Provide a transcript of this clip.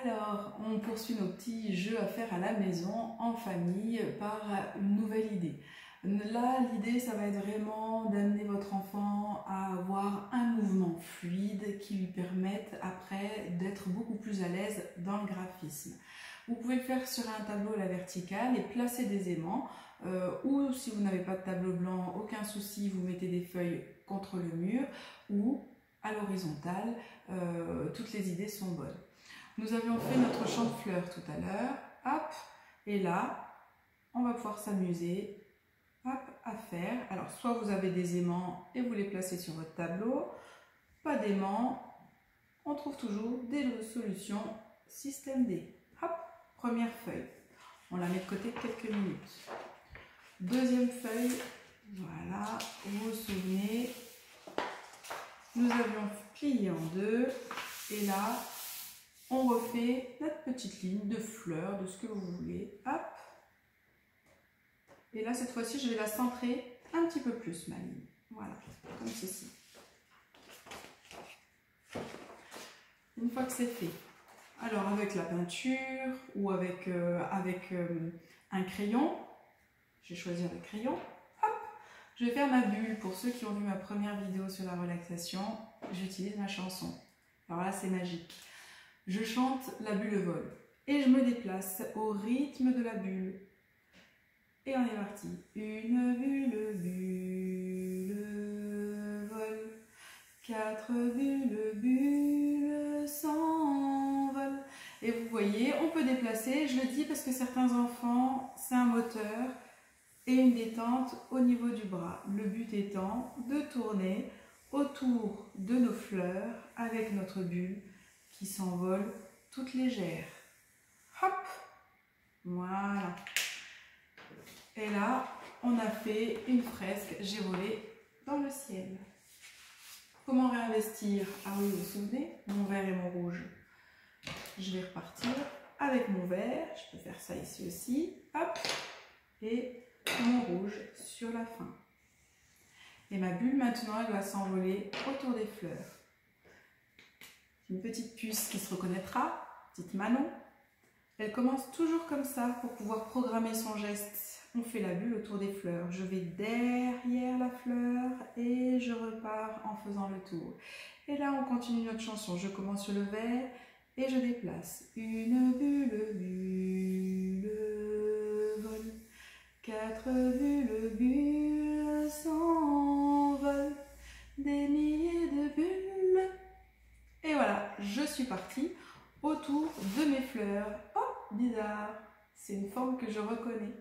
Alors, on poursuit nos petits jeux à faire à la maison, en famille, par une nouvelle idée. Là, l'idée, ça va être vraiment d'amener votre enfant à avoir un mouvement fluide qui lui permette après d'être beaucoup plus à l'aise dans le graphisme. Vous pouvez le faire sur un tableau à la verticale et placer des aimants, ou si vous n'avez pas de tableau blanc, aucun souci, vous mettez des feuilles contre le mur, ou à l'horizontale, toutes les idées sont bonnes. Nous avions fait notre champ de fleurs tout à l'heure, hop, et là, on va pouvoir s'amuser, hop, à faire. Alors, soit vous avez des aimants et vous les placez sur votre tableau, pas d'aimants, on trouve toujours des solutions système D. Hop, première feuille, on la met de côté quelques minutes. Deuxième feuille, voilà, vous vous souvenez, nous avions plié en deux, et là, on refait notre petite ligne de fleurs, de ce que vous voulez. Hop. Et là, cette fois-ci, je vais la centrer un petit peu plus, ma ligne. Voilà, comme ceci. Une fois que c'est fait, alors avec la peinture ou avec un crayon, j'ai choisi un crayon. Hop, je vais faire ma bulle. Pour ceux qui ont vu ma première vidéo sur la relaxation, j'utilise ma chanson. Alors là, c'est magique. Je chante la bulle vole et je me déplace au rythme de la bulle. Et on est parti. Une bulle vole, quatre bulles s'envolent. Et vous voyez, on peut déplacer, je le dis parce que certains enfants, c'est un moteur et une détente au niveau du bras. Le but étant de tourner autour de nos fleurs avec notre bulle qui s'envole toute légère. Hop, voilà. Et là, on a fait une fresque girouée dans le ciel. Comment réinvestir? Ah oui, vous vous souvenez, mon vert et mon rouge. Je vais repartir avec mon vert. Je peux faire ça ici aussi. Hop, et mon rouge sur la fin. Et ma bulle maintenant, elle doit s'envoler autour des fleurs. Une petite puce qui se reconnaîtra, petite Manon. Elle commence toujours comme ça pour pouvoir programmer son geste. On fait la bulle autour des fleurs. Je vais derrière la fleur et je repars en faisant le tour. Et là, on continue notre chanson. Je commence sur le vert et je déplace. Une bulle vole, quatre bulles s'envolent, des milliers de bulles. Et voilà, je suis partie autour de mes fleurs. Oh, bizarre, c'est une forme que je reconnais.